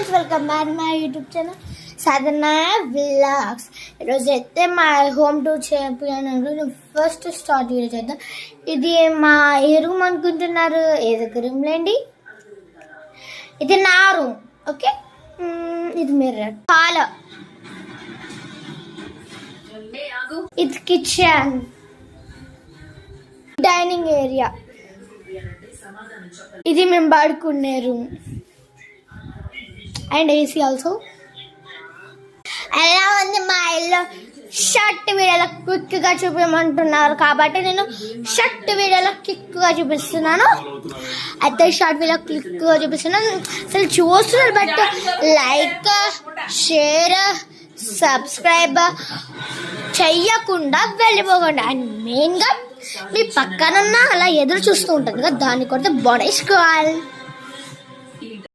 Friends, welcome back my YouTube channel Sadhana vlogs. ఈరోజు అయితే మా హోమ్ టూర్ చేయాలి. ఫస్ట్ స్టార్ట్ వీడియో చేద్దాం. ఇది మా ఏ రూమ్ అనుకుంటున్నారు? ఏదో రూమ్ లేండి, ఇది నా రూమ్. ఓకే, ఇది మిర్రర్, హాల్, ఇది కిచెన్, డైనింగ్ ఏరియా, ఇది మేము పడుకునే రూమ్ అండ్ ఏసీ ఆల్సో. ఎలా ఉంది మా ఇల్లు? షర్ట్ వీడియోలో క్విక్గా చూపించమంటున్నారు కాబట్టి నేను షర్ట్ వీడియోలో క్విక్గా చూపిస్తున్నాను. అయితే షర్ట్ వీడియో క్విక్గా చూపిస్తున్నాను. అసలు చూస్తున్నారు, బట్ లైక్, షేర్, సబ్స్క్రైబ్ చెయ్యకుండా వెళ్ళిపోకండి. అండ్ మెయిన్గా మీ పక్కనున్న అలా ఎదురు చూస్తూ ఉంటుంది కదా, దాన్ని కొడితే బాడేసుకోవాలి.